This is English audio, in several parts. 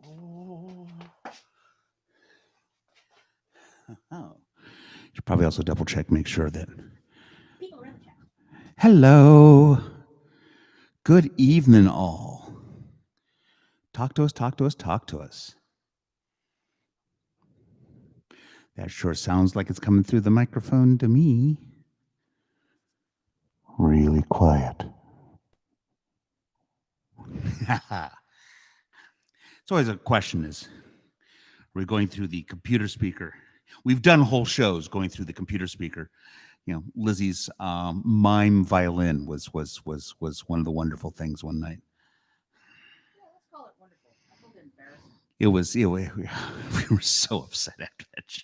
Oh. Should probably also double check, make sure that. Hello. Good evening, all. Talk to us, talk to us, talk to us. That sure sounds like it's coming through the microphone to me. Really quiet. It's always a question is, we're going through the computer speaker. We've done whole shows going through the computer speaker. You know, Lizzie's mime violin was one of the wonderful things one night. Yeah, let's call it wonderful. I felt embarrassed. It was, we were so upset after that show.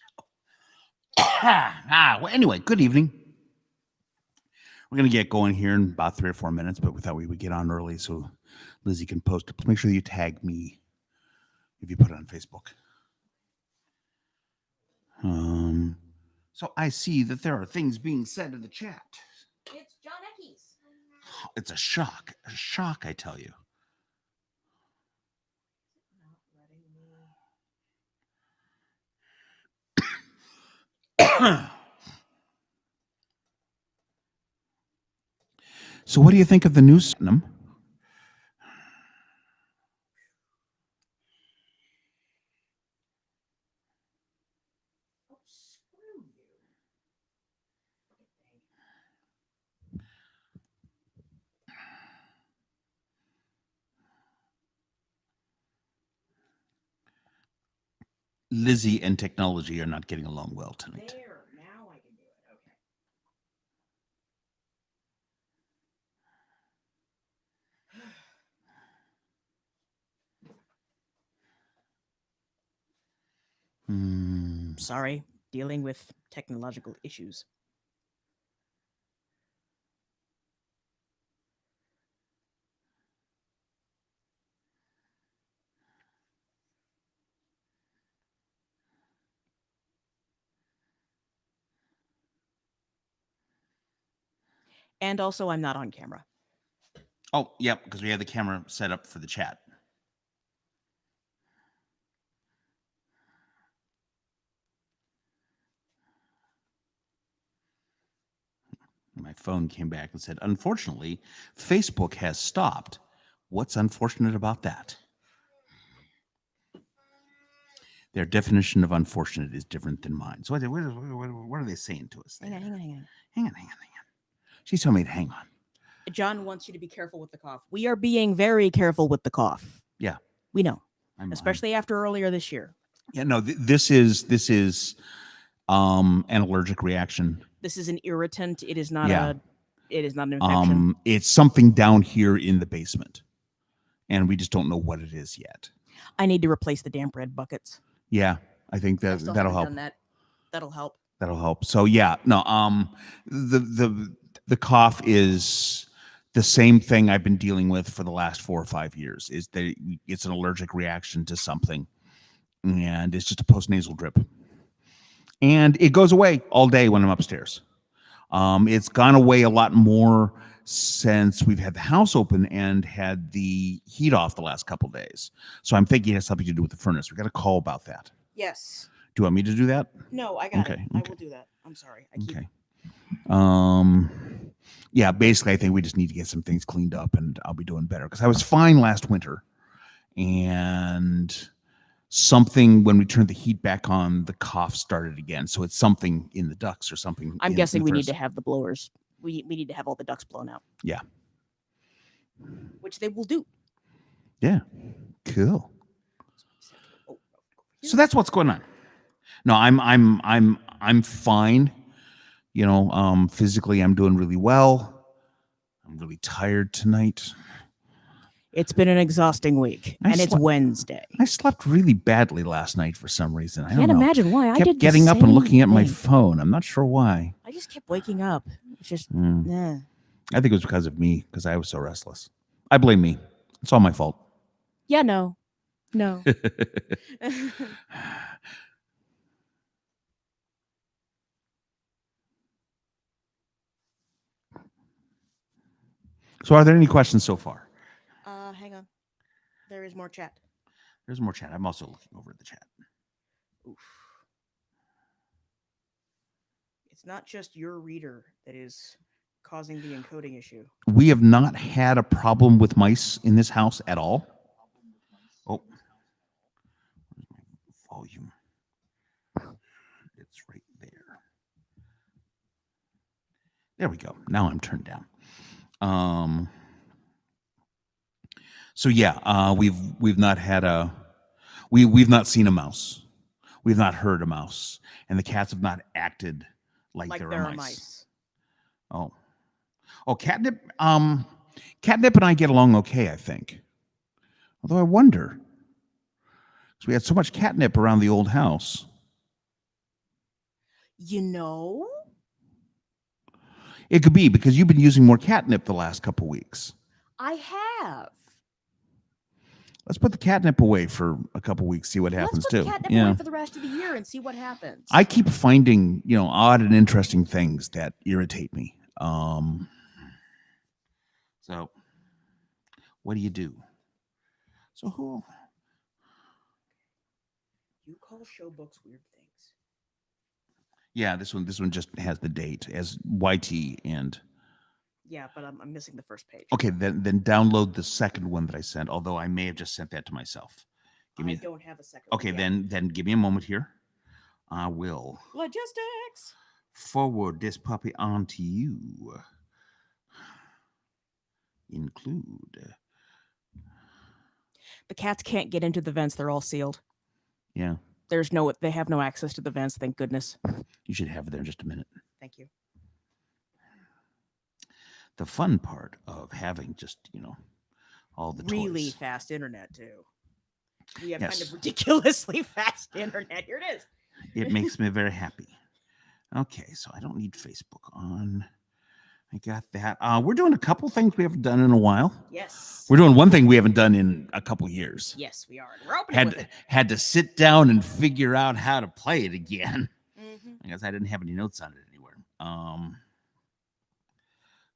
Well, anyway, good evening. We're going to get going here in about 3 or 4 minutes, but we thought we would get on early so Lizzie can post it. Make sure you tag me if you put it on Facebook. So I see that there are things being said in the chat. It's John Eckes. It's a shock, I tell you. So what do you think of the new system? Lizzie and technology are not getting along well tonight. There, now I can do it. Okay. Sorry, dealing with technological issues. And also, I'm not on camera. Oh, yep, because we had the camera set up for the chat. My phone came back and said, unfortunately, Facebook has stopped. What's unfortunate about that? Their definition of unfortunate is different than mine. So what are they saying to us? Hang on. Hang on. She's telling me to hang on. John wants you to be careful with the cough. We are being very careful with the cough. Yeah. We know. Especially after earlier this year. Yeah, no, this is an allergic reaction. This is an irritant. It is not an infection. It's something down here in the basement. And we just don't know what it is yet. I need to replace the damp red buckets. Yeah, I think that'll help. That'll help. That'll help. So yeah, no, the cough is the same thing I've been dealing with for the last 4 or 5 years. Is that it's an allergic reaction to something, and it's just a postnasal drip, and it goes away all day when I'm upstairs. It's gone away a lot more since we've had the house open and had the heat off the last couple of days. So I'm thinking it has something to do with the furnace. We got a call about that. Yes. Do you want me to do that? No, I got it. I will do that. I'm sorry. Okay. Yeah, basically, I think we just need to get some things cleaned up, and I'll be doing better because I was fine last winter, and something when we turned the heat back on, the cough started again. So it's something in the ducts or something. I'm guessing we need to have the blowers. We need to have all the ducts blown out. Yeah. Which they will do. Yeah. Cool. So that's what's going on. No, I'm fine. You know, physically I'm doing really well. I'm really tired tonight. It's been an exhausting week, and it's Wednesday. I slept really badly last night for some reason. I can't imagine why. I kept getting up and looking at my phone. I'm not sure why. I just kept waking up. It's just, I think it was because of me, because I was so restless. I blame me. It's all my fault. Yeah, no. So are there any questions so far? Hang on. There is more chat. There's more chat. I'm also looking over at the chat. Oof. It's not just your reader that is causing the encoding issue. We have not had a problem with mice in this house at all. Oh, where's my volume? It's right there. There we go. Now I'm turned down. So yeah, we've not had we've not seen a mouse. We've not heard a mouse, and the cats have not acted like they're a mice. Oh, Catnip. Catnip and I get along okay, I think. Although I wonder, because we had so much catnip around the old house. You know, it could be because you've been using more catnip the last couple weeks. I have. Let's put the catnip away for a couple weeks, see what happens too. Let's put the catnip away for the rest of the year and see what happens. I keep finding, odd and interesting things that irritate me. So what do you do? So who? You call show books weird things. Yeah, this one just has the date as YT and. Yeah, but I'm missing the first page. Okay, then download the second one that I sent. Although I may have just sent that to myself. I don't have a second. Okay, then give me a moment here. I will logistics forward this puppy on to you. Include. The cats can't get into the vents; they're all sealed. Yeah. They have no access to the vents. Thank goodness. You should have it there in just a minute. Thank you. The fun part of having just, all the really toys. Fast internet too. We have kind of ridiculously fast internet. Here it is. It makes me very happy. Okay, so I don't need Facebook on. I got that. We're doing a couple things we haven't done in a while. Yes. We're doing one thing we haven't done in a couple years. Yes, we are. We're opening had to sit down and figure out how to play it again. Mm-hmm. I guess I didn't have any notes on it anywhere.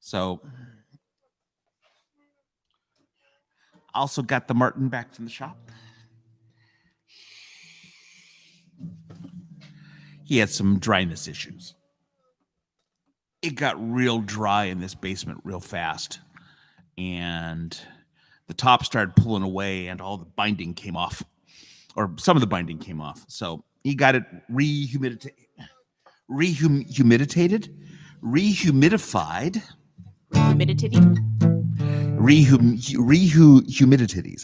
So also got the Martin back from the shop. He had some dryness issues. It got real dry in this basement real fast. And the top started pulling away and all the binding came off. Or some of the binding came off. So he got it rehumidified. Rehumidities.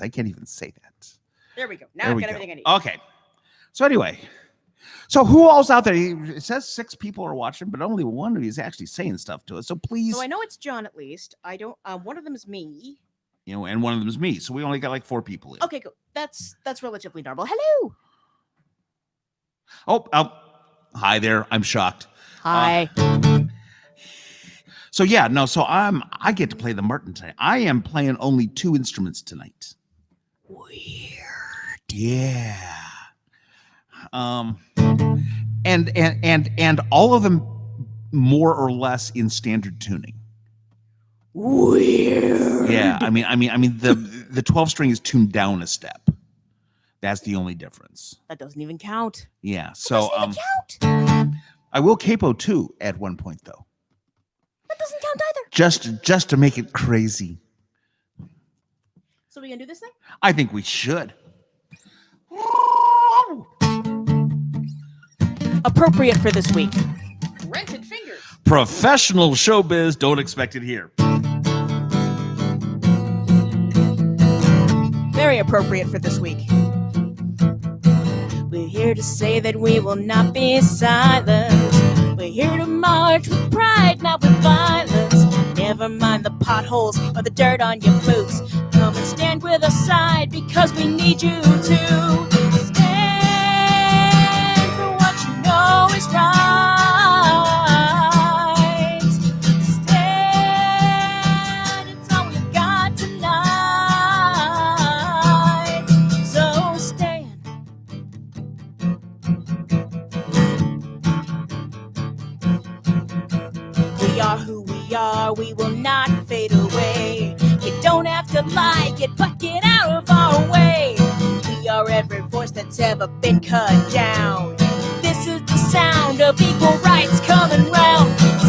I can't even say that. There we go. Now I've got everything I need. Okay. So anyway, who all's out there? It says 6 people are watching, but only one of you is actually saying stuff to us. So please. So I know it's John at least. I don't. One of them is me. And one of them is me. So we only got like 4 people in. Okay, cool. That's relatively normal. Hello. Oh, hi there. I'm shocked. Hi. So I get to play the Martin tonight. I am playing only 2 instruments tonight. Weird. Yeah. And all of them more or less in standard tuning. Weird. Yeah, I mean the 12 string is tuned down a step. That's the only difference. That doesn't even count. Yeah. So count. I will capo 2 at one point though. That doesn't count either. Just to make it crazy. So we gonna do this thing? I think we should. Appropriate for this week. Rented fingers. Professional showbiz. Don't expect it here. Very appropriate for this week. We're here to say that we will not be silent. We're here to march with pride, not with violence. Never mind the potholes or the dirt on your boots. Come and stand with us side because we need you to stand for what you know is right. Stand, it's all we've got tonight. So stand. We are who we are, we will not fade away. You don't have to like it, but get out of our way. We are empower every voice that's ever been cut down. This is the sound of equal rights coming round. Stand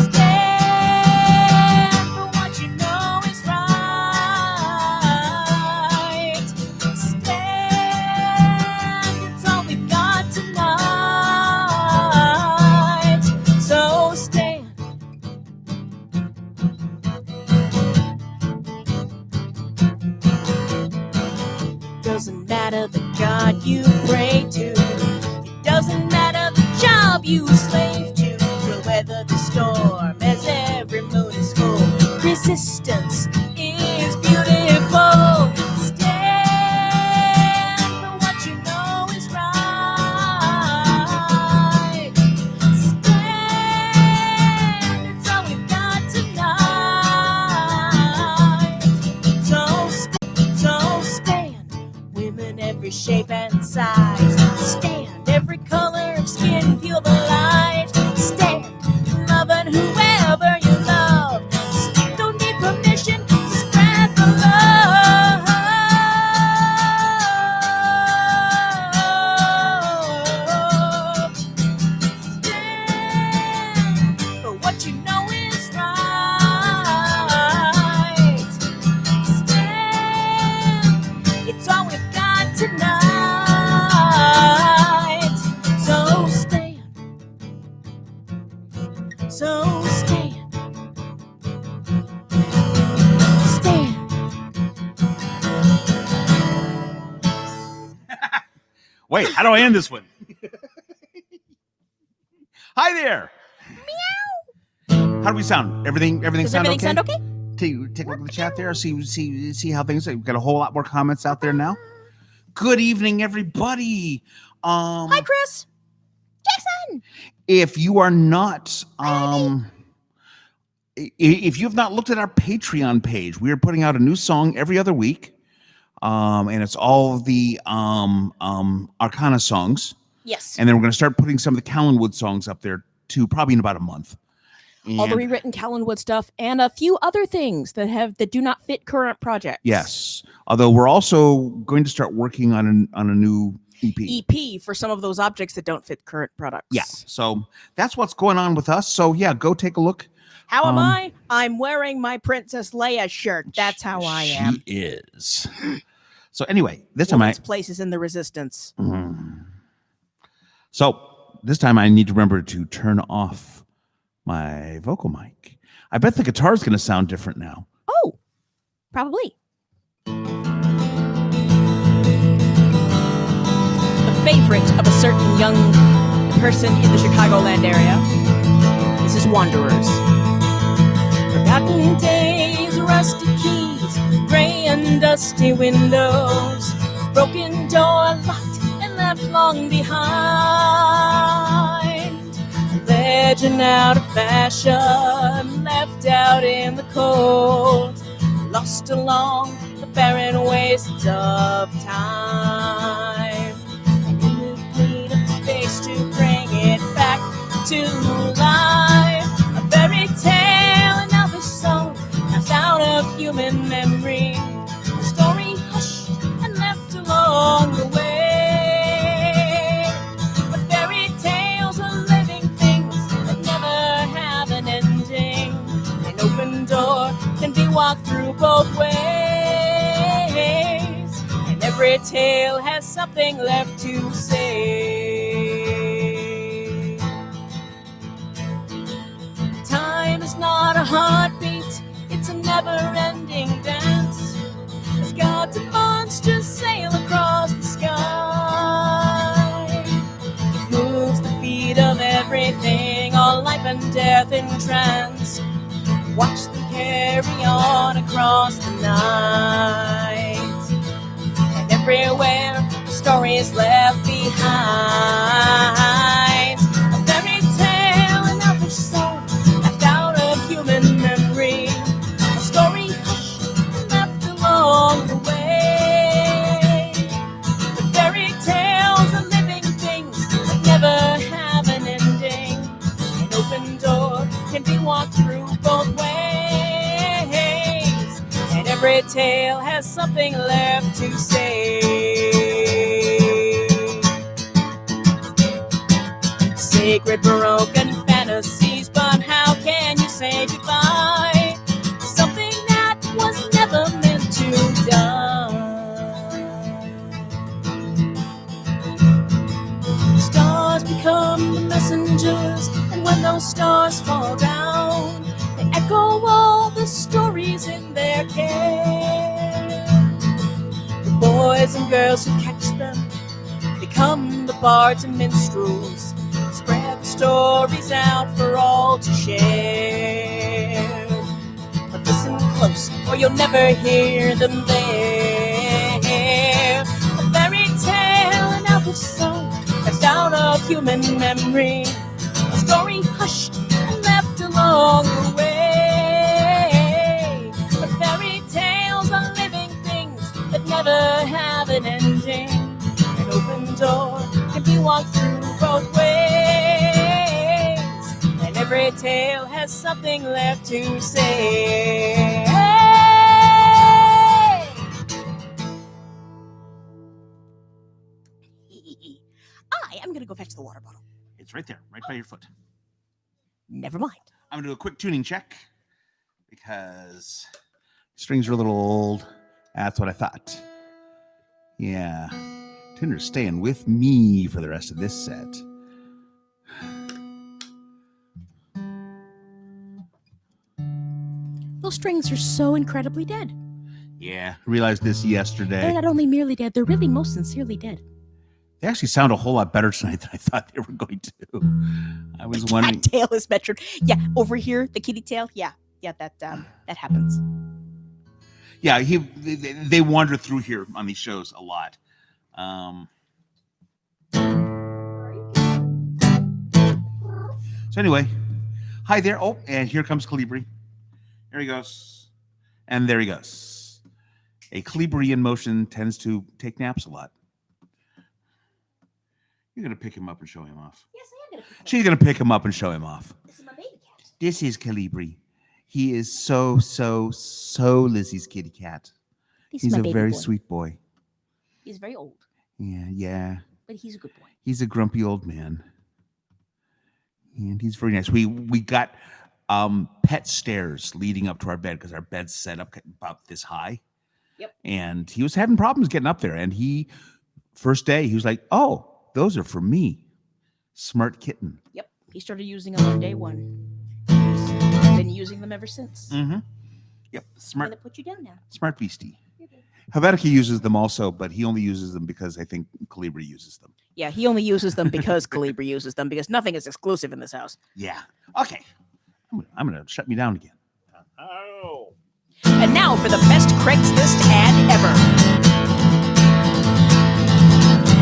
for what you know is right. Stand, it's all we've got tonight. So stand. Doesn't matter the God you pray to. It doesn't matter the job you slave to. We'll weather the storm as every moon is full. Resistance is beautiful. Stand for what you know is right. Stand, it's all we've got tonight. So stand. Women every shape and size. Stand every color of skin. Feel the light. Stand loving whoever you love. Don't need permission to spread the love. Stand for what you know is right. Stand, it's all we've got tonight. So stand. So stand. Stand. Wait, how do I end this one? Hi there. Meow. How do we sound? Everything Does sound everything okay? sound okay? Take a look at the chat there. See how things. We've got a whole lot more comments out there now. Good evening, everybody. Hi, Chris. Jackson. If you are not if you have not looked at our Patreon page, we are putting out a new song every other week, and it's all of the Arcana songs, Yes. and then we're going to start putting some of the Callanwood songs up there too, probably in about a month. All the And- rewritten Callanwood stuff and a few other things that do not fit current projects. Yes, although we're also going to start working on a new EP. EP for some of those objects that don't fit current products. Yeah, so that's what's going on with us. So yeah, go take a look. How am Um, I? I'm wearing my Princess Leia shirt. That's how I am. She is. So anyway, this time Woman's place is in the resistance. So this time I need to remember to turn off my vocal mic. I bet the guitar is going to sound different now. Oh, probably. The favorite of a certain young person in the Chicagoland area. This is Wanderers. Forgotten days, rusty keys, gray and dusty windows, broken door locked and left long behind. A legend out of fashion, left out in the cold, lost along the barren wastes of time. And in the need of space to bring it back to life, a fairy tale, an elvish song, passed out of human memory, a story hushed and left along the way. But fairy tales are living things that never have an ending. An open door can be walked through both ways, and every tale has something left to say. Time is not a heartbeat, it's a never-ending dance. As gods and monsters sail across the sky, it moves the feet of everything, all life and death in trance. Watch them carry on across the night, and everywhere the story is left behind. A fairy tale, an elfish song, left out of human memory, a story hushed and left along the way. The fairy tales are living things that never have an ending. An open door can be walked through both ways, and every tale has something left to say. sacred broken fantasies. But how can you say goodbye to something that was never meant to die? Stars become the messengers, and when those stars fall down, they echo all the stories in their care. The boys and girls who catch them become the bards and minstrels, spread the stories out for all to share. But listen close, or you'll never hear them there. A fairy tale, an elvish song, cast out of human memory, a story hushed and left along the way. But fairy tales are living things that never have an ending. An open door can be walked through both ways, and every tale has something left to say. I am gonna go fetch the water bottle. It's right there, right by your foot. Never mind. I'm gonna do a quick tuning check because strings are a little old. That's what I thought. Yeah. Tuner's staying with me for the rest of this set. Those strings are so incredibly dead. Yeah, I realized this yesterday. They're not only merely dead, they're really most sincerely dead. They actually sound a whole lot better tonight than I thought they were going to. I was wondering. That tail is measured. Yeah, over here, the kitty tail. Yeah, that happens. Yeah, they wander through here on these shows a lot. So anyway, hi there. Oh, and here comes Calibri. There he goes. And there he goes. A Calibri in motion tends to take naps a lot. You're going to pick him up and show him off. Yes, I am going to pick him up. She's going to pick him up and show him off. This is my baby cat. This is Calibri. He is so Lizzie's kitty cat. He's a very sweet boy. He's very old. Yeah. But he's a good boy. He's a grumpy old man. And he's very nice. We got pet stairs leading up to our bed because our bed's set up about this high. Yep. And he was having problems getting up there. And first day, he was like, oh, those are for me. Smart kitten. Yep. He started using them on day one. He's been using them ever since. Mm-hmm. Yep. I'm going to put you down now. Smart beastie. Helvetica uses them also, but he only uses them because I think Calibri uses them. Yeah, he only uses them because Calibri uses them, because nothing is exclusive in this house. Yeah. Okay. I'm going to shut me down again. Oh. And now for the best Craigslist ad ever.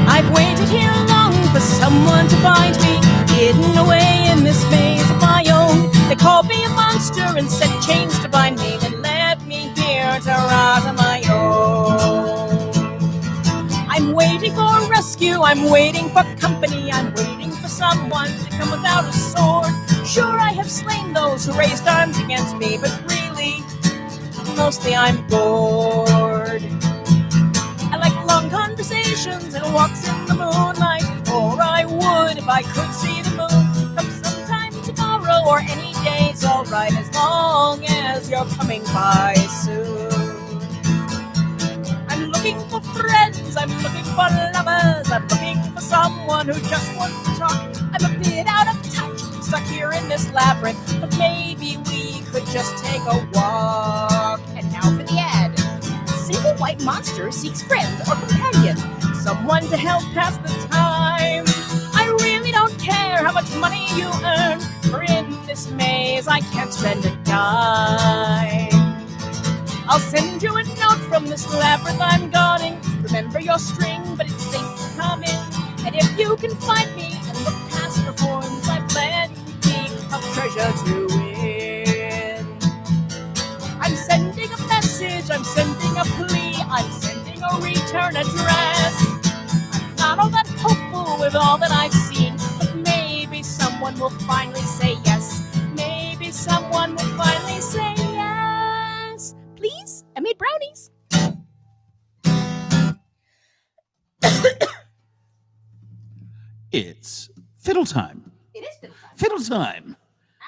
I've waited here long for someone to find me, hidden away in this maze of my own. They called me a monster and set chains to bind me, then led me here to rise on my own. I'm waiting for rescue, I'm waiting for company, I'm waiting for someone to come without a sword. Sure, I have slain those who raised arms against me, but really, mostly I'm bored. I like long conversations and walks in the moonlight, or I would if I could see the moon. Come sometime tomorrow or any day's alright, as long as you're coming by soon. I'm looking for friends, I'm looking for lovers, I'm looking for someone who just wants to talk. I'm a bit out of touch, stuck here in this labyrinth, but maybe we could just take a walk. And now for the ad. Single white monster seeks friend or companion, someone to help pass the time. I really don't care how much money you earn, for in this maze I can't spend a dime. I'll send you a note from this labyrinth I'm guarding. Remember your string, but it's safe to come in. And if you can find me and look past the horns, I plenty of treasure to win. I'm sending a message, I'm sending a plea, I'm sending a return address. I'm not all that hopeful with all that I've seen, but maybe someone will finally say yes. Maybe someone will finally say yes. Please, I made brownies. It's fiddle time. It Fiddle time.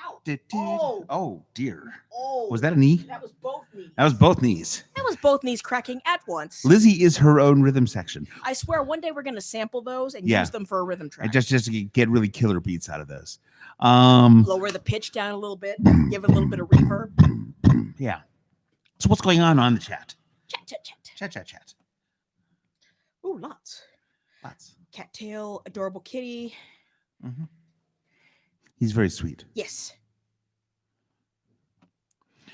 Ow. Oh. Oh. Dear. Oh. Was that a knee? That was both knees. That was both knees. That was both knees cracking at once. Lizzie is her own rhythm section. I swear, one day we're gonna sample those and Yeah. use them for a rhythm track. And just to get really killer beats out of this. Lower the pitch down a little bit, give it a little bit of reverb. Yeah. So what's going on the chat? Chat, chat, chat. Chat. Ooh, lots. Cattail, adorable kitty. Mm-hmm. He's very sweet. Yes.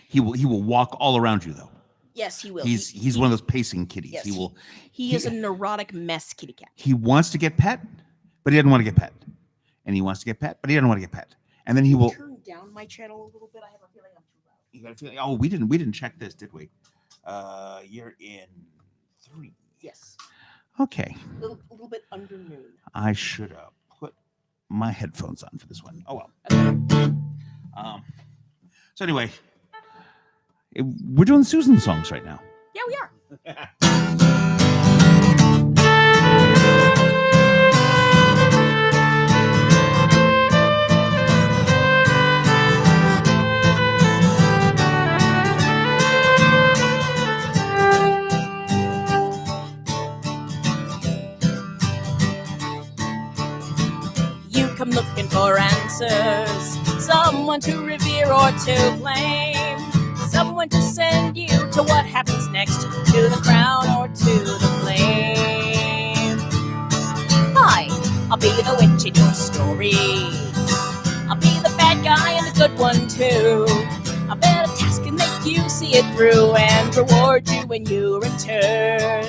He will walk all around you though. Yes, he will. He's one of those pacing kitties. Yes, He is a neurotic mess kitty cat. He wants to get pet, but he doesn't want to get pet. And he wants to get pet, but he doesn't want to get pet. And then he will turn down my channel a little bit. I have a feeling I'm too loud. You got a feeling? Oh, we didn't check this, did we? You're in 3. Yes. Okay. A little bit under noon. I should have put my headphones on for this one. Oh well. So anyway, we're doing Susan songs right now. Yeah, we are. You come looking for answers, someone to revere or to blame, someone to send you to what happens next, to the crown or to the flame. Fine, I'll be the witch in your story. I'll be the bad guy and the good one too. I'll bet a task and make you see it through and reward you when you return.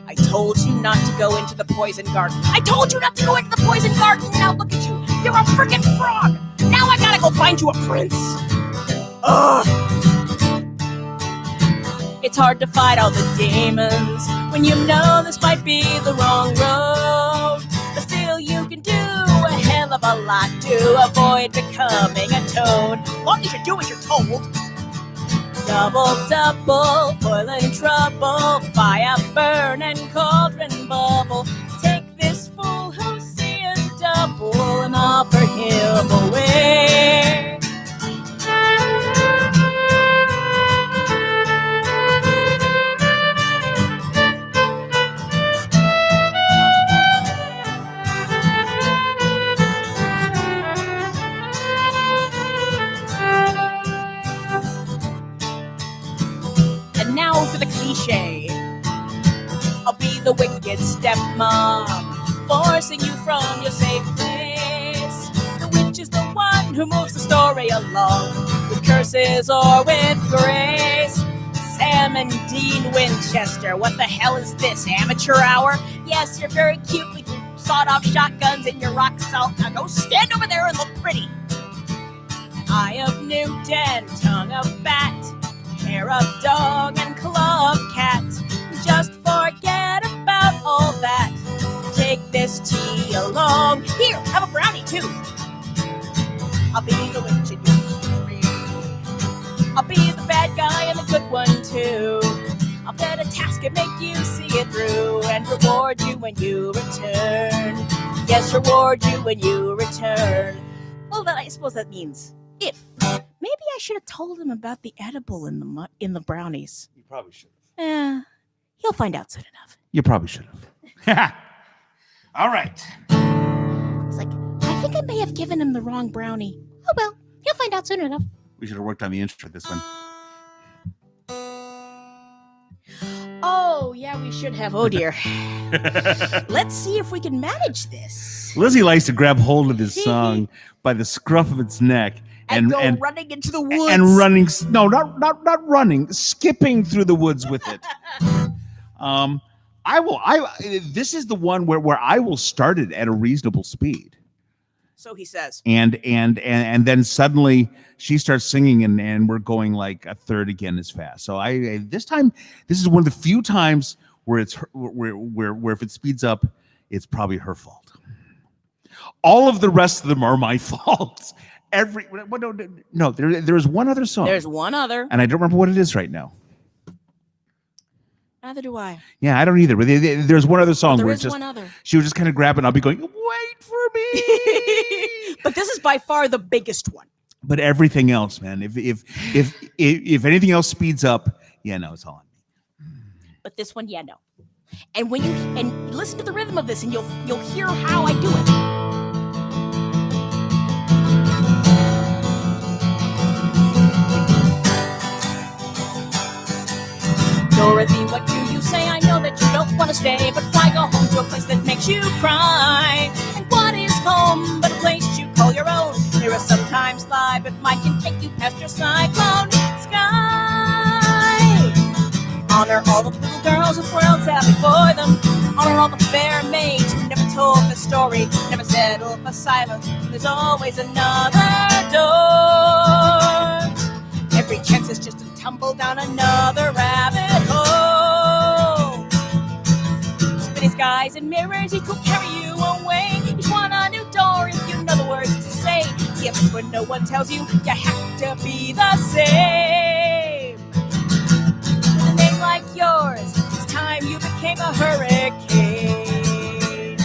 I told you not to go into the poison garden. I told you not to go into the poison garden. Now look at you. You're a freaking frog. Now I gotta go find you a prince. Ugh. It's hard to fight all the demons when you know this might be the wrong road. But still you can do a hell of a lot to avoid becoming a toad. Long as you do what you're told. Double, double, boiling trouble, fire burn and cauldron bubble. Take this fool who's seeing double and offer him away. And now for the cliche. I'll be the wicked stepmom, forcing you from your safe place. The witch is the one who moves the story along, with curses or with grace. Sam and Dean Winchester, what the hell is this, amateur hour? Yes, you're very cute with your sawed-off shotguns and your rock salt. Now go stand over there and look pretty. Eye of Newton, tongue of bat, hair of dog and claw of cat. Just forget about all that. Take this tea along. Here, have a brownie too. I'll be the witch in your story. I'll be the bad guy and the good one too. I'll bet a task and make you see it through and reward you when you return. Yes, reward you when you return. Well, then I suppose that means if. Maybe I should have told him about the edible in the brownies. You probably should have. He'll find out soon enough. You probably should have. All right. It's like, I think I may have given him the wrong brownie. Oh well, he'll find out soon enough. We should have worked on the intro for this one. Oh, yeah, we should have. Oh, dear. Let's see if we can manage this. Lizzie likes to grab hold of this song by the scruff of its neck and go running into the woods. And running. No, not running. Skipping through the woods with it. This is the one where I will start it at a reasonable speed. So he says. And then suddenly she starts singing and we're going like a third again as fast. So this is one of the few times where where if it speeds up, it's probably her fault. All of the rest of them are my fault. There's one other song. There's one other. And I don't remember what it is right now. Neither do I. Yeah, I don't either. But there's one other song where one other. She would just kind of grab it and I'll be going, wait for me. But this is by far the biggest one. But everything else, man, if anything else speeds up, yeah, no, it's all on me. But this one, yeah, no. And when you listen to the rhythm of this, and you'll hear how I do it. Dorothy, what do you say? I know that you don't want to stay, but why go home to a place that makes you cry? And what is home but a place you call your own? There is sometimes lie, but might can take you past your cyclone sky. Honor all the little girls with worlds out before them. Honor all the fair maids who never told the story, never settled for silence. There's always another door. Every chance is just to tumble down another rabbit hole. Spinning skies and mirrors, each will carry you away. Each one a new door if you know the words to say. See, if it's when no one tells you, you have to be the same. With a name like yours, it's time you became a hurricane.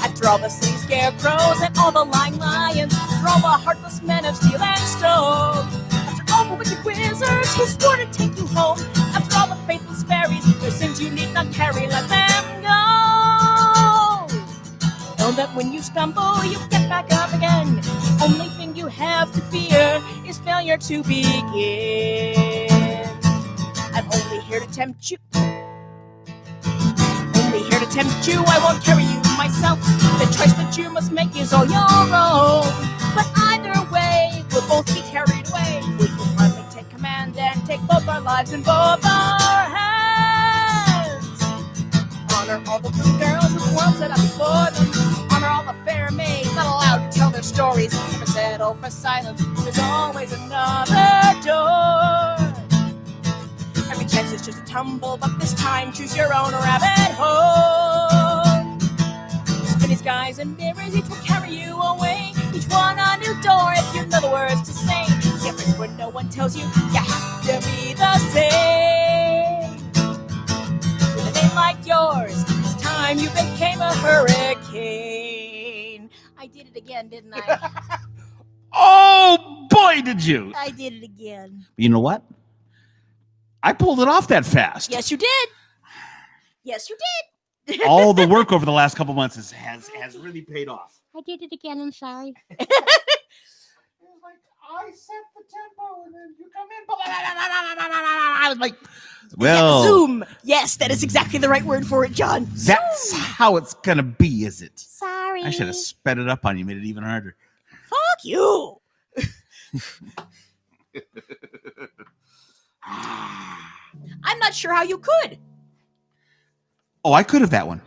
After all the silly scarecrows and all the lying lions, after all the heartless men of steel and stone, all the wicked wizards who swore to take you home, after all the faithless fairies, their sins you need not carry, let them go. Know that when you stumble, you get back up again. The only thing you have to fear is failure to begin. I'm only here to tempt you. Only here to tempt you, I won't carry you myself. The choice that you must make is all your own. But either way, we'll both be carried away. We will finally take command and take both our lives in both our hands. Honor all the blue girls with worlds set up before them. Honor all the fair maids not allowed to tell their stories. Never settle for silence. There's always another door. Every chance is just a tumble, but this time choose your own rabbit hole. Spinning skies and mirrors, each will carry you away. Each one a new door if you know the words to say. The difference where no one tells you, you have to be the same. With a name like yours, it's time you became a hurricane. I did it again, didn't I? Oh boy, did you! I did it again. You know what? I pulled it off that fast. Yes, you did. Yes, you did. All the work over the last couple months has really paid off. I did it again. I'm sorry. It was like, I set the tempo and then you come in. I was like, well, Zoom. Yes, that is exactly the right word for it, John. that's how it's going to be, is it? Sorry. I should have sped it up on you, made it even harder. Fuck you. I'm not sure how you could. Oh, I could have that one.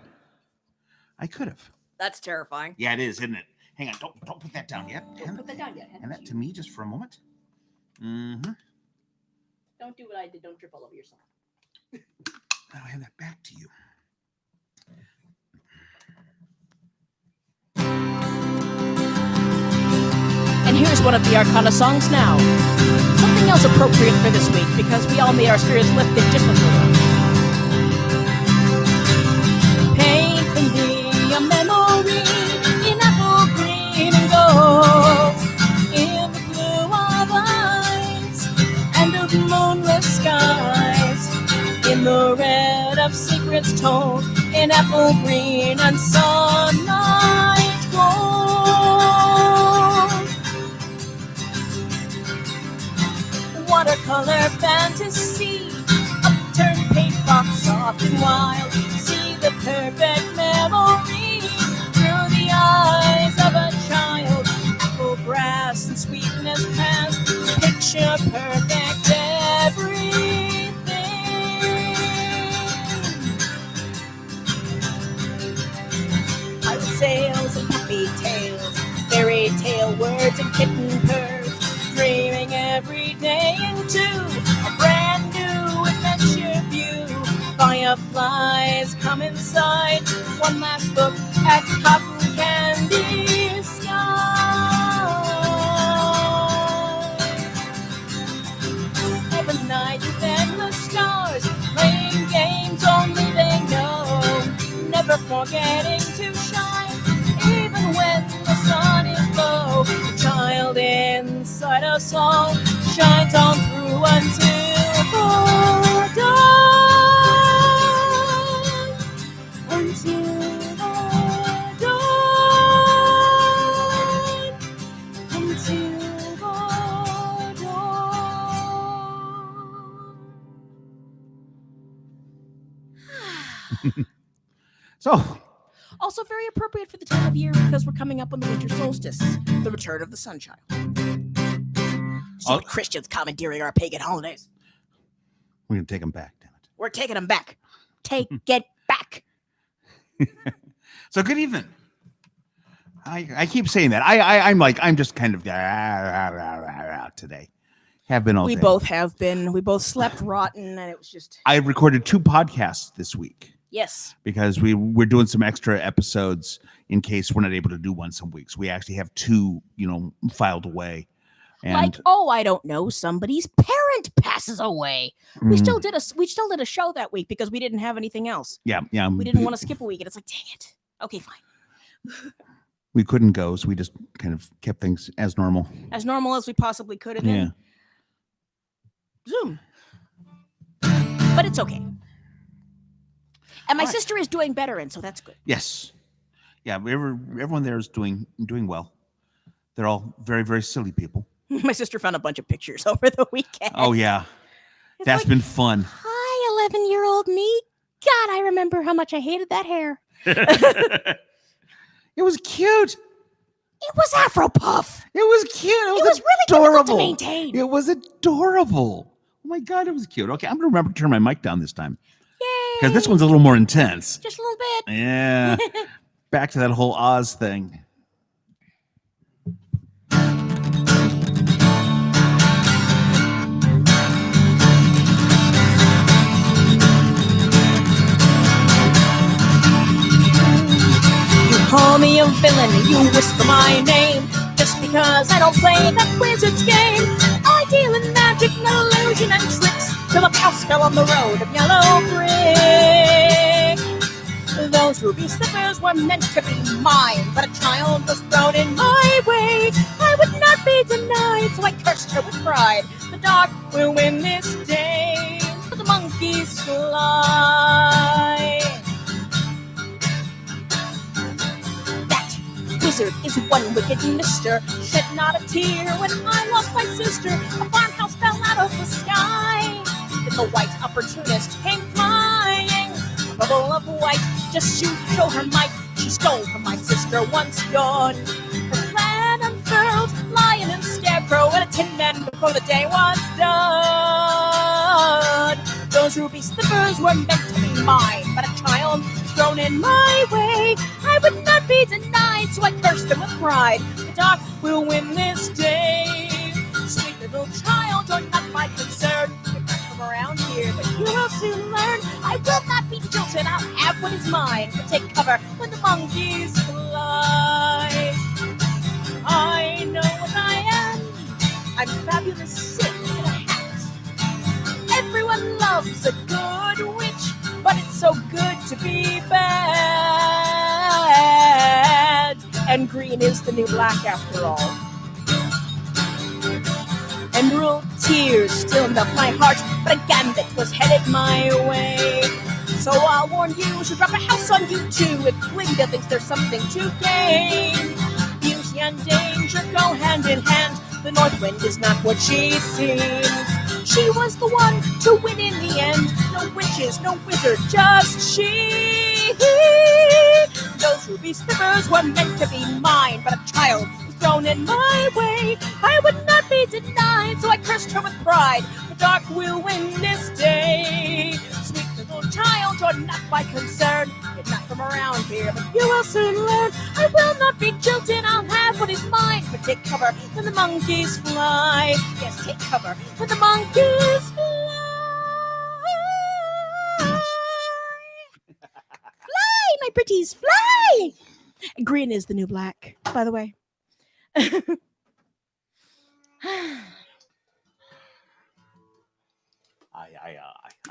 I could have. That's terrifying. Yeah, it is, isn't it? Hang on, don't put that down yet. Don't put that down yet. Hand that to me just for a moment. Mm-hmm. Don't do what I did. Don't trip all over yourself. I'll hand that back to you. And here's one of the Arcana songs now. Something else appropriate for this week because we all made our spirits lifted just a little. Paint for me a memory in apple green and gold, in the blue of eyes and of moonless skies, in the red of secrets told, in apple green and sunlight gold. Watercolor fantasy, upturned paint box soft and wild. See the perfect memory through the eyes of a child. Apple brass and sweetness past, picture perfect everything. Pirate sails and puppy tails, fairy tale words and kitten purrs, dreaming every day into a brand new adventure view. Fireflies come inside, one last look at cotton candy sky. Every night with endless stars, playing games only they know, never forgetting to shine, even inside us all shines on through until the dawn. Until the dawn. Until the dawn. So, Also very appropriate for the time of year because we're coming up on the winter solstice, the return of the sun child. So many Christians commandeering our pagan holidays. we're going to take them back, damn it. We're taking them back. Take it back. So, good evening. I keep saying that. I'm just kind of today. Have been all We day. both have been. We both slept rotten, and it was just I recorded 2 podcasts this week yes. because we're doing some extra episodes in case we're not able to do one some weeks. We actually have 2, filed away. And Like, oh, I don't know, somebody's parent passes away. We still did a show that week because we didn't have anything else. yeah. We didn't want to skip a week, and it's like, dang it. Okay, fine. We couldn't go, so we just kind of kept things as normal. As normal as we possibly could, and then Zoom. But it's okay. And my sister is doing better, and so that's good. Yes. Yeah, everyone there is doing well. They're all very, very silly people. My sister found a bunch of pictures over the weekend. Oh, yeah. It's That's like, been fun. Hi, 11-year-old me. God, I remember how much I hated that hair. It was cute. It was Afro Puff. It was cute. It It was really adorable. difficult to maintain. It was adorable. Oh, my God, it was cute. Okay, I'm going to remember to turn my mic down this time Yay. because this one's a little more intense. Just a little bit. Yeah. Back to that whole Oz thing. Call me a villain, you whisper my name. Just because I don't play that wizard's game. I deal in magic and illusion and tricks till a house fell on the road of yellow brick. Those ruby slippers were meant to be mine, but a child was thrown in my way. I would not be denied, so I cursed her with pride. The dark will win this day, but the monkeys fly. Wizard is one wicked mister, shed not a tear when I lost my sister. A farmhouse fell out of the sky. Then the white opportunist came flying. A bubble of white just to show her might. She stole from my sister once gone. Her plan unfurled, lion and scarecrow and a tin man before the day was done. Those ruby slippers were meant to be mine, but a child was thrown in my way. I would not be denied, so I cursed them with pride. The dark will win this day. Sweet little child, you're not my concern. You're not from around here, but you will soon learn. I will not be jilted, I'll have what is mine. But take cover when the monkeys fly. I know what I am. I'm fabulous sick in a hat. Everyone loves a good witch, but it's so good to be bad. And green is the new black after all. Emerald tears still melt my heart, but a gambit was headed my way. So I'll warn you, she'll drop a house on you too if Glinda thinks there's something to gain. Beauty and danger go hand in hand. The North Wind is not what she seems. She was the one to win in the end. No witches, no wizard, just she. Those ruby slippers were meant to be mine, but a child was thrown in my way. I would not be denied, so I cursed her with pride. The dark will win this day. Sweet little child, you're not my concern. You're not from around here, but you will soon learn. I will not be jilted, I'll have what is mine. But take cover when the monkeys fly. Yes, take cover when the monkeys fly. Fly, my pretties, fly! Green is the new black, by the way. I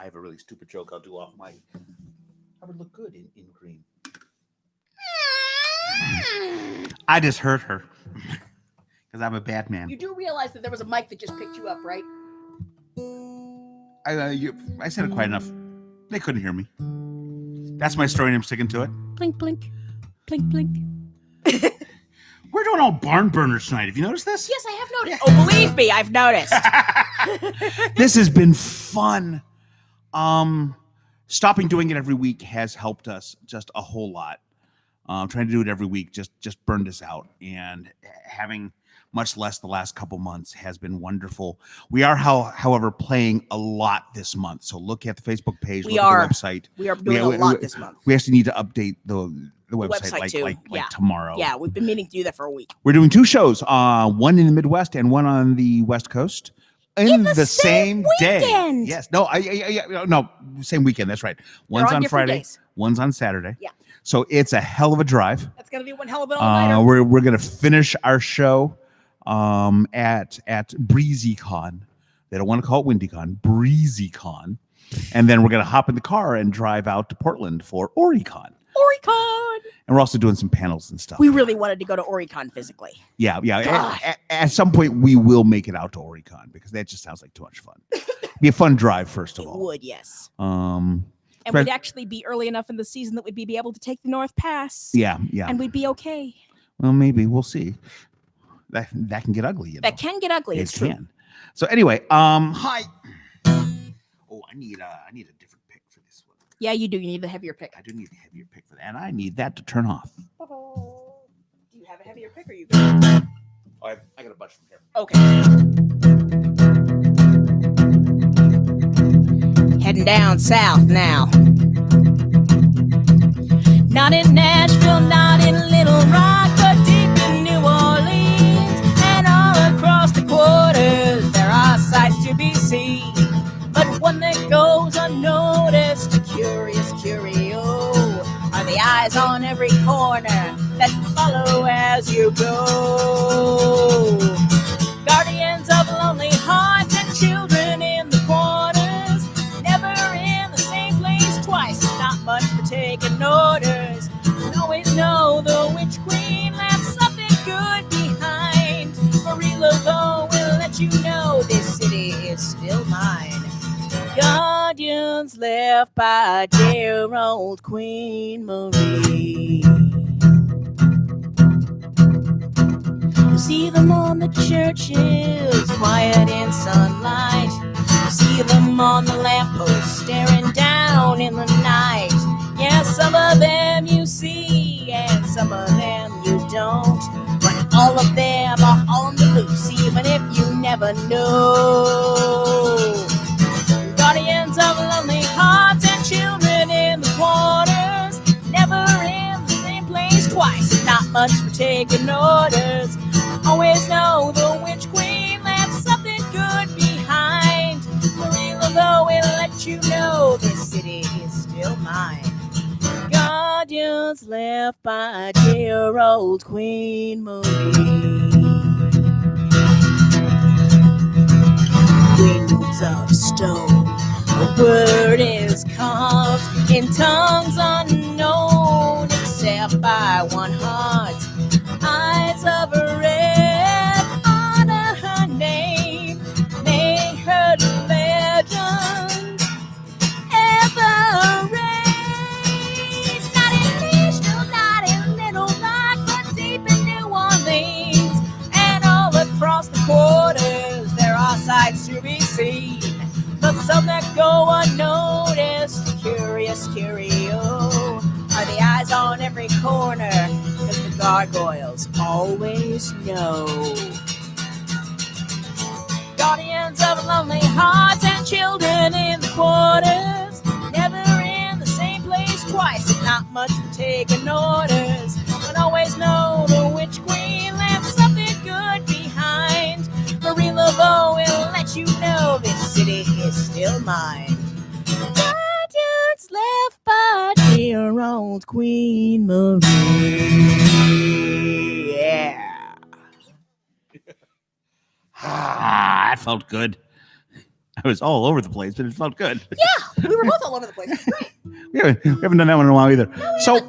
have a really stupid joke I'll do off my. I would look good in green. I just hurt her. Because I'm a bad man. You do realize that there was a mic that just picked you up, right? I said it quite enough. They couldn't hear me. That's my story, and I'm sticking to it. Blink, blink. Blink, blink. We're doing all barn burners tonight. Have you noticed this? Yes, I have noticed. Oh, believe me, I've noticed. This has been fun. Stopping doing it every week has helped us just a whole lot. Trying to do it every week just burned us out, and having much less the last couple months has been wonderful. We are, however, playing a lot this month. So look at the Facebook page, look at the website. We are doing a lot this month. We actually need to update the website like tomorrow. Yeah, we've been meaning to do that for a week. We're doing 2 shows, one in the Midwest and one on the West Coast. In the same day. weekend. Yes. No, no, same weekend. That's right. One's on Friday, days. one's on Saturday. Yeah. So it's a hell of a drive. That's gonna be one hell of an all-nighter. We're gonna finish our show at BreezyCon. They don't want to call it WindyCon, BreezyCon. And then we're gonna hop in the car and drive out to Portland for Oricon. Oricon. And we're also doing some panels and stuff. We really wanted to go to Oricon physically. Yeah. Gosh. At some point, we will make it out to Oricon because that just sounds like too much fun. Be a fun drive, first of It all. would, yes. And Right. we'd actually be early enough in the season that we'd be able to take the North Pass. Yeah. And we'd be okay. Well, maybe we'll see. That can get ugly. That can get ugly. It's true. can. So anyway, hi. Oh, I need a different pick for this one. Yeah, you do. You need the heavier pick. I do need a heavier pick for that, and I need that to turn off. Do you have a heavier pick or you good? Oh, I got a bunch from here. Okay. Heading down south now. Not in Nashville, not in Little Rock, but deep in New Orleans. And all across the quarters, there are sights to be seen. But one that goes unnoticed, a curious curio, are the eyes on every corner that follow as you go. Guardians of lonely hearts and children in the quarters, never in the same place twice, not much for taking orders. And always know the witch queen left something good behind. Marie Laveau will let you know this city is still mine. Guardians left by dear old Queen Marie. You see them on the churches, quiet in sunlight. You see them on the lampposts, staring down in the night. Yeah, some of them you see, and some of them you don't. But all of them are on the loose, even if you never know. Guardians of lonely hearts and children in the quarters, never in the same place twice, and not much for taking orders. Always know the witch queen left something good behind. Marie Laveau will let you know this city is still mine. Guardians left by dear old Queen Marie. Wings of stone, a word is carved in tongues unknown except by one heart. Eyes of red honor her name, make her legend ever reign. Not in Nashville, not in Little Rock, but deep in New Orleans and all across the quarters, there are sights to be seen, but some that go unnoticed. Curious curio are the eyes on every corner, 'cause the gargoyles always know. Guardians of lonely hearts and children in the quarters, never in the same place twice, and not much for taking orders. But always know the witch queen left something good behind. Marie Laveau will let you know this city is still mine. Guardians left by dear old Queen Marie. Yeah. That felt good. I was all over the place, but it felt good. Yeah, we were both all over the place. It was great. We haven't done that one in a while either. So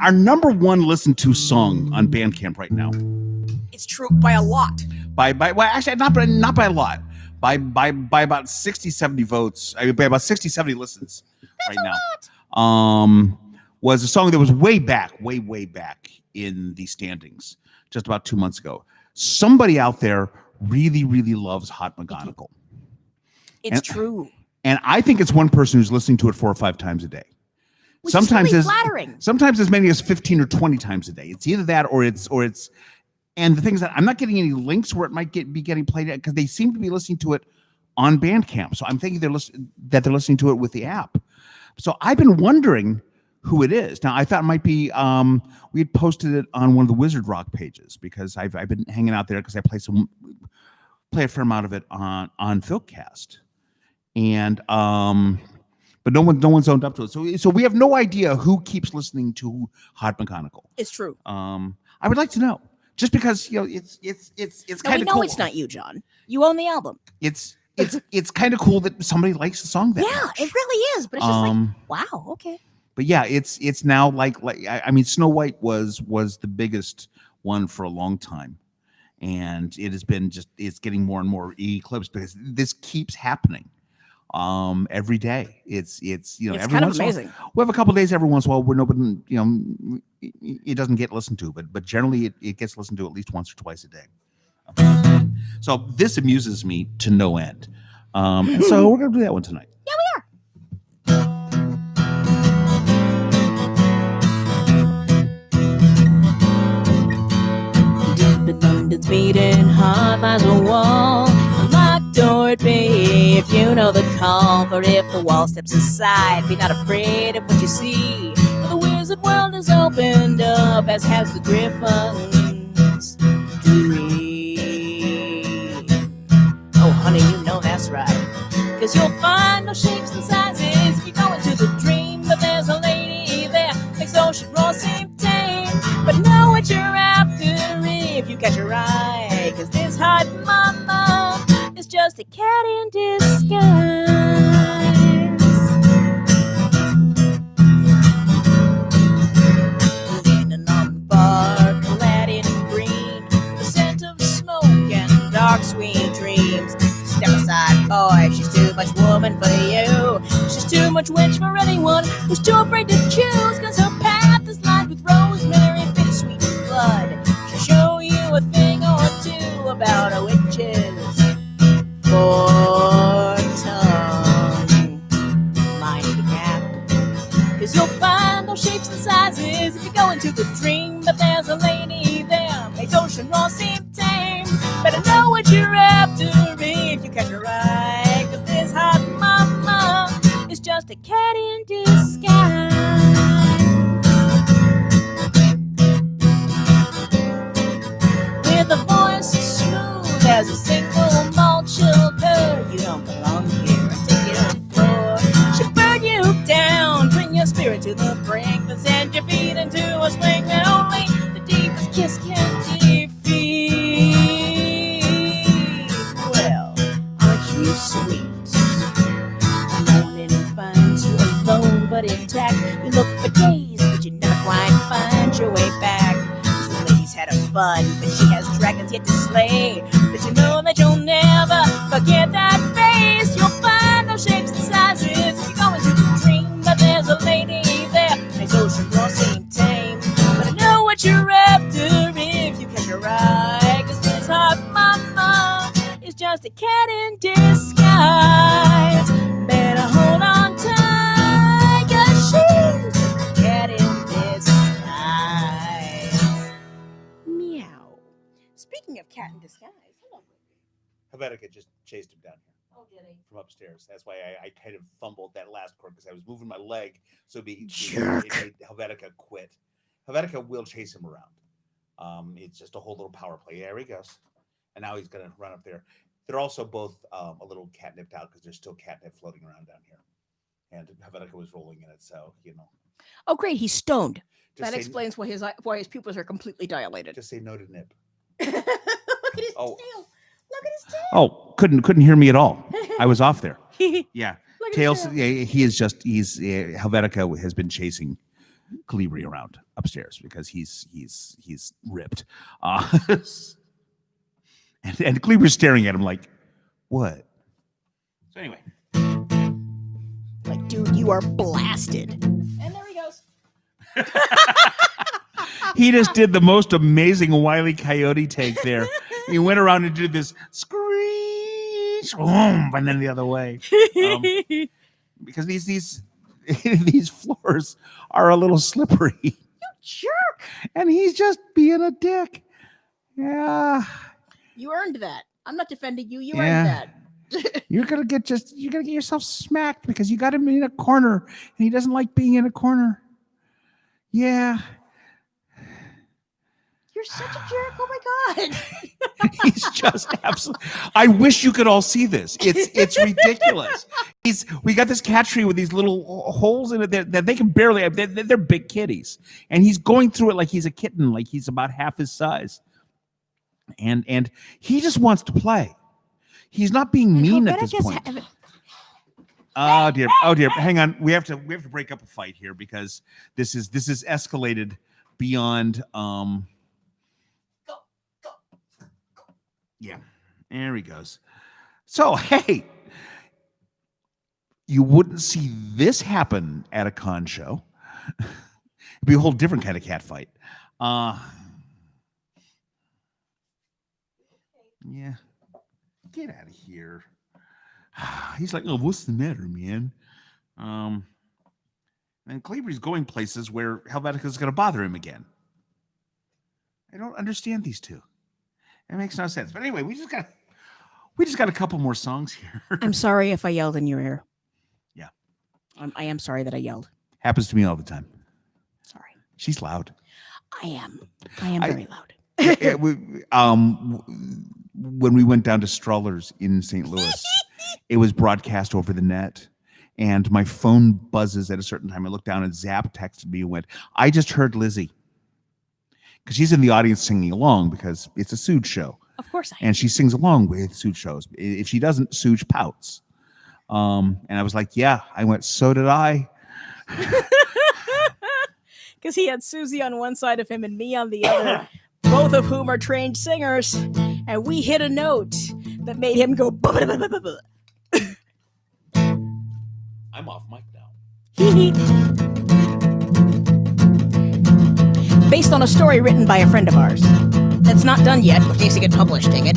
our number one listened to song on Bandcamp right now. It's true by a lot. Well, actually not by a lot. By about 60, 70 votes. I mean, by about 60, 70 listens. That's right a now. lot. Was a song that was way back in the standings just about 2 months ago. Somebody out there really, really loves Hot McGonagall. It's true. And I think it's one person who's listening to it 4 or 5 times a day. Which Sometimes is really as flattering. Sometimes as many as 15 or 20 times a day. It's either that or it's and the thing is that I'm not getting any links where it might be getting played because they seem to be listening to it on Bandcamp. So I'm thinking they're listening to it with the app. So I've been wondering who it is. Now I thought it might be we had posted it on one of the Wizard Rock pages because I've been hanging out there because I play a fair amount of it on Philcast. And but no one's owned up to it. So we have no idea who keeps listening to Hot McGonagall. It's true. I would like to know. Just because it's kind of cool. cool. It's not you, John. You own the album. It's kind of cool that somebody likes the song that much. It really is. But it's just like, wow, okay. But yeah, it's now like I mean, Snow White was the biggest one for a long time, and it has been it's getting more and more eclipsed because this keeps happening. Every day. It's every kind of once in a while- amazing. We have a couple of days every once in a while where nobody, it doesn't get listened to, but generally it gets listened to at least once or twice a day. So this amuses me to no end. And so we're gonna do that one tonight. Yeah, we are. Deep in London's beating heart lies a wall. A locked door it be if you know the call. For if the wall steps aside, be not afraid of what you see. For the wizard world is opened up, as has the Griffin's dream. Oh, honey, you know that's right. 'Cause you'll find no shapes and sizes if you go into the dream. But there's a lady there, makes ocean roar seem tame. But know what you're after if you catch her eye. 'Cause this hot mama is just a cat in disguise. Leaning on the bar, clad in green, the scent of smoke and dark sweet dreams. Step aside, boy, she's too much woman for you. She's too much witch for anyone who's too afraid to choose. 'Cause her path is lined with rosemary, bittersweet blood. She'll show you a thing or two about a witch's fortune. Mind the gap. 'Cause you'll find no shapes and sizes if you go into the dream. But there's a lady there, makes ocean roar seem tame. Better know what you're after if you catch her eye. 'Cause this hot mama is just a cat in disguise. With a voice as smooth as a single malt sugar. You don't belong here, I take you to the floor. She'll burn you down, bring your spirit to the brink, then send your feet into a swing that only the deepest kiss can defeat. Well, aren't you sweet? The morning finds you alone but intact. You look for days, but you never quite find your way back. 'Cause the lady's had her fun, but she has dragons yet to slay. But you know that you'll never forget that face. You'll find no shapes and sizes if you go into the dream. But there's a lady there, makes ocean roar seem tame. But I know what you're after if you catch her eye. 'Cause this hot mama is just a cat in disguise. Better hold on tight, 'cause she's just a cat in disguise. Meow. Speaking of cat in disguise, hello. Helvetica just chased him down here Oh, did he? from upstairs. That's why I kind of fumbled that last chord because I was moving my leg. So it made Helvetica quit. Helvetica will chase him around. It's just a whole little power play. There he goes. And now he's going to run up there. They're also both a little catnipped out because there's still catnip floating around down here. And Helvetica was rolling in it. So, Oh, great. He's stoned. just That explains why his pupils are completely dilated. Just say no to nip. Look at his Oh. tail. Look at his tail. Oh, couldn't hear me at all. I was off there. Yeah. Look at his Tails, tail. he's Helvetica has been chasing Calibri around upstairs because he's ripped. And Calibri's staring at him like, what? So anyway. Like, dude, you are blasted. And there he goes. He just did the most amazing Wile E. Coyote take there. He went around and did this screech, boom, and then the other way. Because these floors are a little slippery. You jerk! And he's just being a dick. Yeah. You earned that. I'm not defending you. You Yeah. earned that. You're gonna get yourself smacked because you got him in a corner and he doesn't like being in a corner. Yeah. You're such a jerk. Oh my God. He's just absolutely. I wish you could all see this. It's ridiculous. We got this cat tree with these little holes in it that they can barely. They're big kitties, and he's going through it like he's a kitten, like he's about half his size, and he just wants to play. He's not being mean at this point. Oh dear. Hang on. We have to break up a fight here because this is escalated beyond. Yeah, there he goes. So, hey, you wouldn't see this happen at a con show. It'd be a whole different kind of cat fight. Yeah, get out of here. He's like, oh, what's the matter, man? And Calibri's going places where Helvetica's going to bother him again. I don't understand these two. It makes no sense. But anyway, we just got a couple more songs here. I'm sorry if I yelled in your ear. Yeah. I am sorry that I yelled. Happens to me all the time. Sorry. She's loud. I am very loud. When we went down to Strullers in St. Louis, it was broadcast over the net. And my phone buzzes at a certain time. I look down and Zap texted me and went, I just heard Lizzie. Because she's in the audience singing along because it's a Suge show. Of course I am. And she sings along with Suge shows. If she doesn't, Suge pouts. And I was like, yeah. I went, so did I. Because he had Susie on one side of him and me on the other, both of whom are trained singers. And we hit a note that made him go, I'm off mic now. Based on a story written by a friend of ours. That's not done yet, in case it gets published, dang it.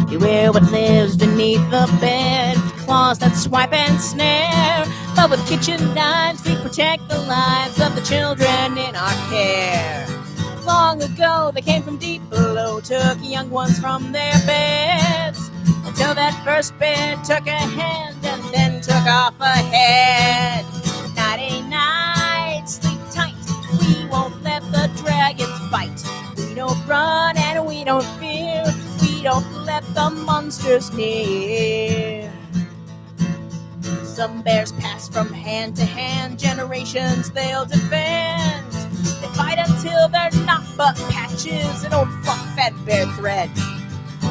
Beware what lives beneath the bed, claws that swipe and snare. But with kitchen knives, we protect the lives of the children in our care. Long ago, they came from deep below, took young ones from their beds, until that first bed took a hand and then took off a head. Nighty night, sleep tight. We won't let the dragons bite. We don't run and we don't fear. We don't let the monsters near. Some bears pass from hand to hand. Generations they'll defend. They fight until they're not but patches and old fluff-fed bear thread.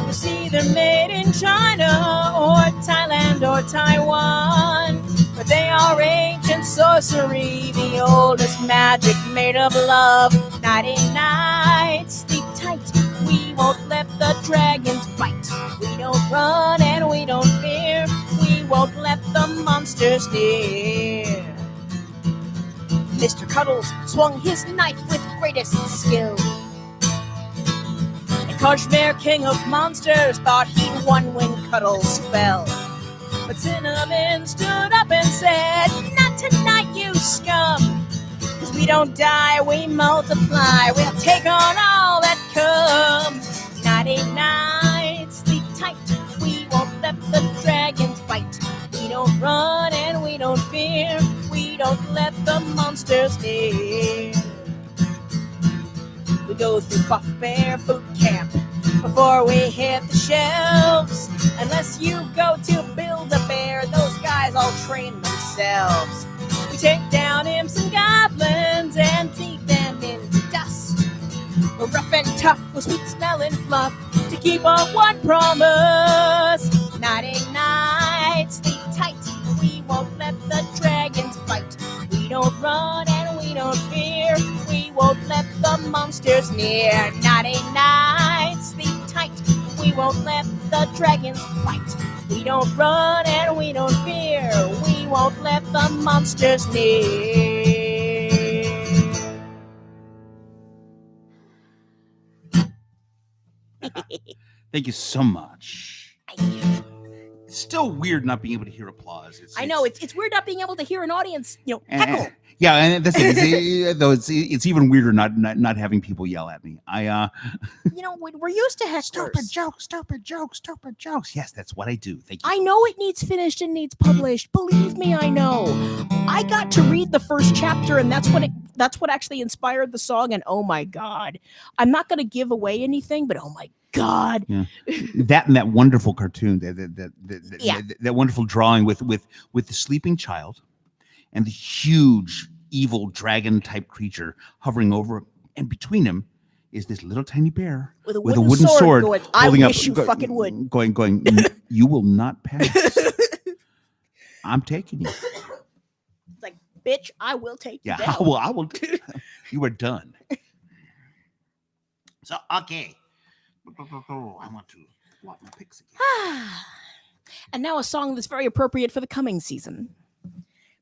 You see they're made in China or Thailand or Taiwan, but they are ancient sorcery, the oldest magic made of love. Nighty night, sleep tight. We won't let the dragons bite. We don't run and we don't fear. We won't let the monsters near. Mr. Cuddles swung his knife with greatest skill. Kashmir, king of monsters, thought he'd won when Cuddles fell. But Cinnamon stood up and said, not tonight, you scum. 'Cause we don't die, we multiply. We'll take on all that comes. Nighty night, sleep tight. We won't let the dragons bite. We don't run and we don't fear. We don't let the monsters near. We go through Buff Bear boot camp before we hit the shelves. Unless you go to Build-A-Bear, those guys all train themselves. We take down imps and goblins and beat them into dust. We're rough and tough with sweet smelling fluff to keep our one promise. Nighty night, sleep tight. We won't let the dragons bite. We don't run and we don't fear. We won't let the monsters near. Naughty night, sleep tight. We won't let the dragons bite. We don't run and we don't fear. We won't let the monsters near. Thank you so much. It's still weird not being able to hear applause. I know it's weird not being able to hear an audience, and- heckle. Yeah, and that's it. Though it's even weirder not having people yell at me. We're used to hecklers. Stupid jokes. Yes, that's what I do. Thank you. I know it needs finished and needs published. Believe me, I know. I got to read the first chapter, and that's what actually inspired the song. And oh my God, I'm not going to give away anything, but oh my God, that and that wonderful cartoon, that wonderful drawing with the sleeping child and the huge evil dragon type creature hovering over, and between him is this little tiny bear with a wooden wooden sword going, I holding wish up, you fucking would. Going, you will not pass. I'm taking you. It's like, bitch, I will take you Yeah, down. I will. You are done. So, okay. I want to swap my picks again. And now a song that's very appropriate for the coming season.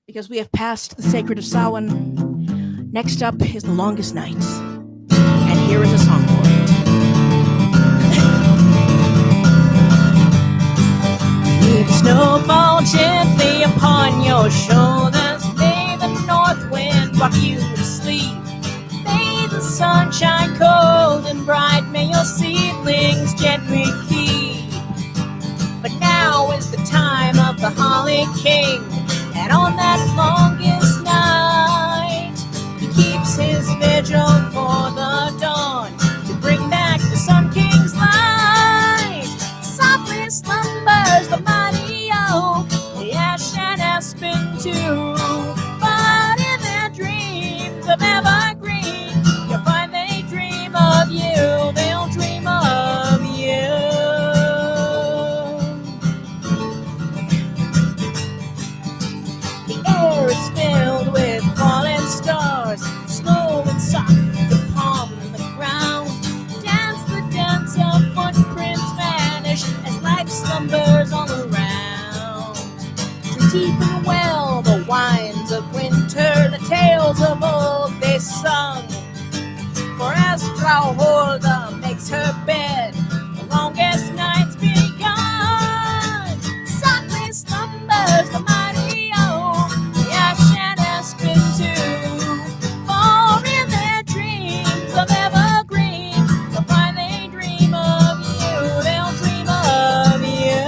Because we have passed the Sacred of Samhain. Next up is The Longest Night. And here is a song for it. May the snow fall gently upon your shoulders. May the north wind rock you to sleep. May the sun shine cold and bright. May your seedlings gently keep. But now is the time of the Holly King. And on that longest night, he keeps his vigil for the dawn to bring back the Sun King's light. Softly slumbers the mighty oak, the ash and aspen too. But in their dreams of evergreen, you'll find they dream of you. They'll dream of you. Air is filled with falling stars, slow and soft upon the ground. Dance the dance of footprints vanish as life slumbers all around. Drink deep and well the wines of winter, the tales of old they sung. For as Frau Holda makes her bed, the longest night's begun. Softly slumbers the mighty oak, the ash and aspen too. For in their dreams of evergreen, they'll find they dream of you. They'll dream of you.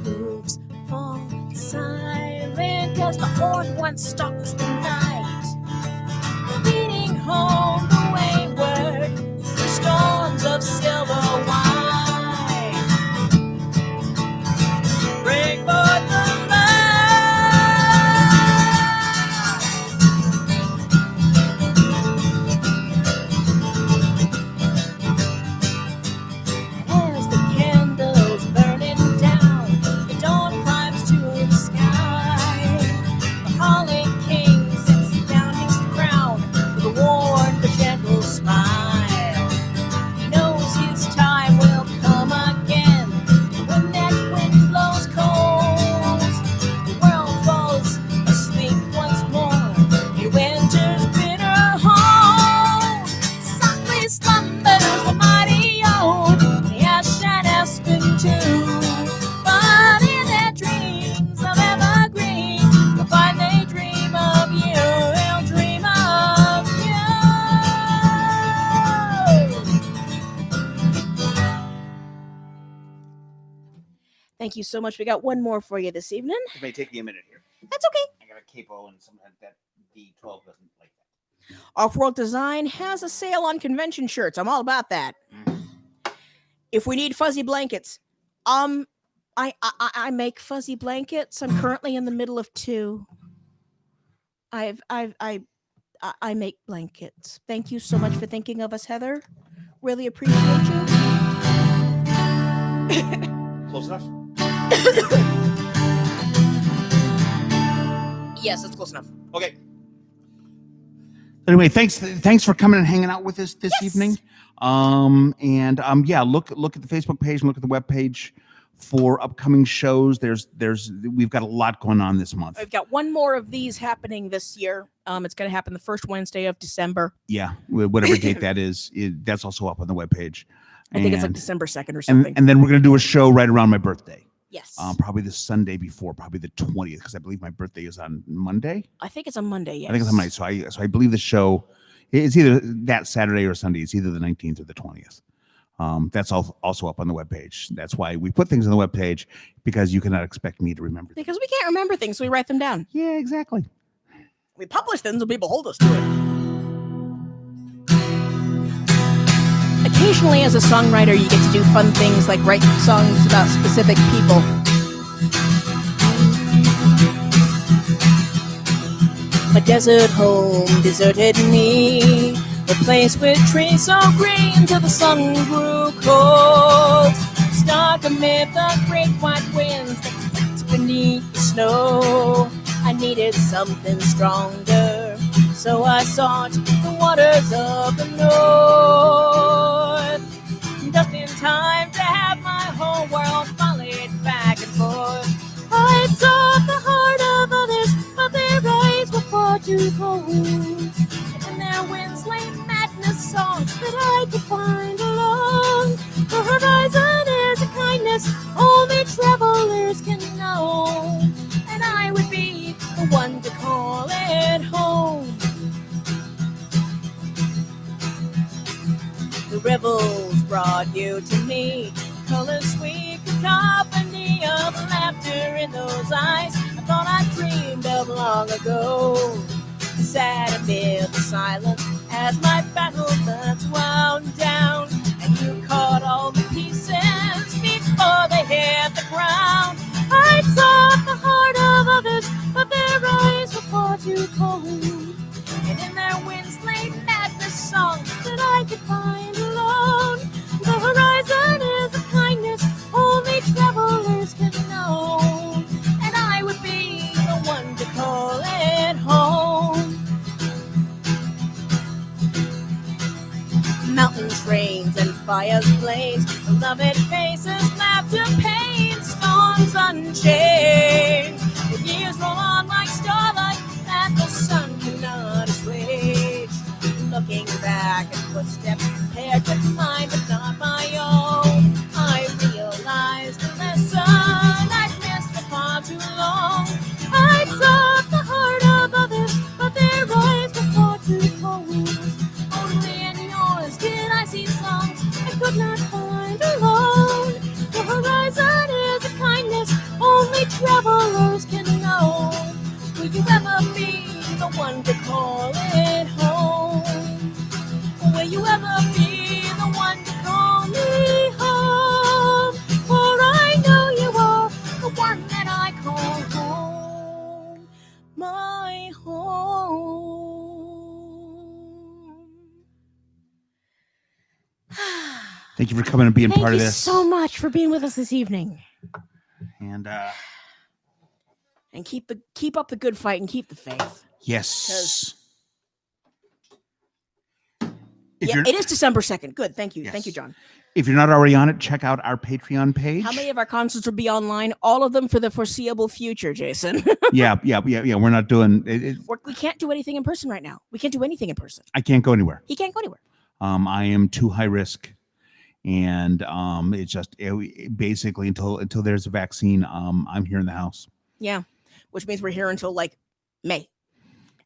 Hooves fall silent as the horn once stalks the night, leading home the wayward through storms of silver white. Break forth the light as the candles burning down. The dawn climbs to the sky. The Holly King sits down his crown with a worn but gentle smile. He knows his time will come again. When that wind blows cold, the world falls asleep once more in winter's bitter hold. Softly slumbers the mighty oak, the ash and aspen too. But in their dreams of evergreen, they'll find they dream of you. They'll dream of you. Thank you so much. We got one more for you this evening. It may take me a minute here. That's okay. I got a capo and something that D12 doesn't like that. Off-World Design has a sale on convention shirts. I'm all about that. If we need fuzzy blankets, I make fuzzy blankets. I'm currently in the middle of 2. I make blankets. Thank you so much for thinking of us, Heather. Really appreciate you. Close enough? Yes, that's close enough. Okay. Anyway, thanks for coming and hanging out with us this evening. Yeah, look at the Facebook page and look at the webpage for upcoming shows. We've got a lot going on this month. I've got one more of these happening this year. It's going to happen the first Wednesday of December. Yeah, whatever date that is, that's also up on the webpage. I think it's like December 2nd or something. And then we're going to do a show right around my birthday. Yes. Probably the Sunday before, probably the 20th, because I believe my birthday is on Monday. I think it's on Monday. Yes. I think it's on Monday. So I believe the show is either that Saturday or Sunday. It's either the 19th or the 20th. That's also up on the webpage. That's why we put things on the webpage, because you cannot expect me to remember things. Because we can't remember things, so we write them down. Yeah, exactly. We publish things and people hold us to it. Occasionally, as a songwriter, you get to do fun things like write songs about specific people. My desert home deserted me, replaced with trees so green till the sun grew cold. Stuck amid the great white winds that swept beneath the snow. I needed something stronger, so I sought the waters of the north. Just in time to have my whole world volleyed back and forth. I sought the heart of others, but their eyes were far too cold. And in their winds lay madness songs that I could find alone. The horizon is a kindness only travelers can know, and I would be the one to call it home. The rebels brought you to me, colors sweet, cacophony of laughter in those eyes I thought I dreamed of long ago. I sat amid the silence as my battle guns wound down, and you caught all the pieces before they hit the ground. I sought the heart of others, but their eyes were far too cold, and in their winds lay madness songs that I could find alone. The horizon is a kindness only travelers can know, and I would be the one to call it home. Mountains, rains, and fires blaze, beloved faces, laughter, pain, storms unchanged. The years roll on like starlight that the sun cannot assuage. Looking back at footsteps paired with mine, but not my own, I realized the lesson I'd missed for far too long. I sought the heart of others, but their eyes were far too cold. Only in yours did I see songs I could not find alone. The horizon is a kindness only travelers can know. Will you ever be the one to call it home? Will you ever be the one to call me home? For I know you are the one that I call home, my home. Thank you for coming and being Thank part of you this. so much for being with us this evening. And And keep up the good fight and keep the faith. yes. Yeah, it is December 2nd. Good. Thank you. Yes. Thank you, John. If you're not already on it, check out our Patreon page. How many of our concerts will be online? All of them for the foreseeable future, Jason. Yeah. We're not doing it. We can't do anything in person right now. We can't do anything in person. I can't go anywhere. He can't go anywhere. I am too high risk, and it's just basically until there's a vaccine. I'm here in the house. Yeah, which means we're here until like May.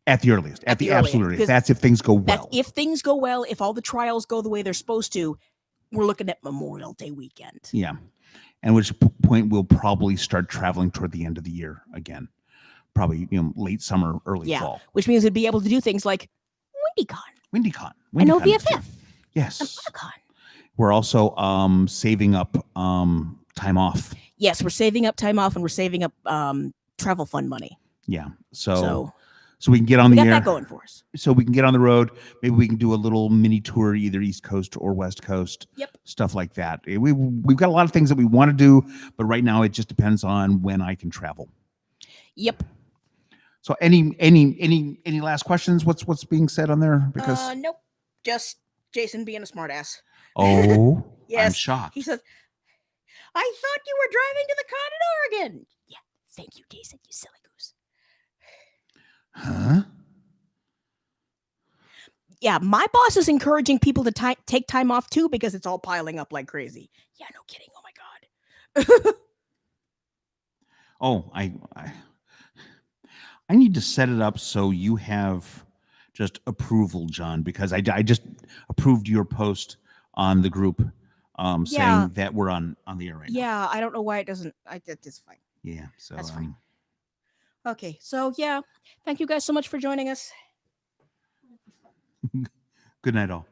At the earliest, at the absolute earliest. That's if things go well. That's if things go well. If all the trials go the way they're supposed to, we're looking at Memorial Day weekend. Yeah, and which point we'll probably start traveling toward the end of the year again. Probably late summer, early fall. Which means we'd be able to do things like WindyCon. WindyCon. And OVFF. Yes. And PodCon. We're also saving up time off. Yes, we're saving up time off, and we're saving up travel fund money. Yeah. So so we can get on We the got air. that going for us. So we can get on the road. Maybe we can do a little mini tour, either East Coast or West Coast. Yep. Stuff like that. We've got a lot of things that we want to do, but right now it just depends on when I can travel. Yep. So any last questions? What's being said on there? Because Nope. Just Jason being a smartass. oh, I'm Yes. shocked. He says, I thought you were driving to the continent, Oregon. Yeah. Thank you, Jason, you silly goose. Huh? Yeah, my boss is encouraging people to take time off too because it's all piling up like crazy. Yeah, no kidding. Oh my God. Oh, I need to set it up so you have just approval, John, because I just approved your post on the group Yeah. saying that we're on the air right now. Yeah, I don't know why it doesn't. It's fine. Yeah. So That's fine. Okay, so yeah, thank you guys so much for joining us. Good night, all.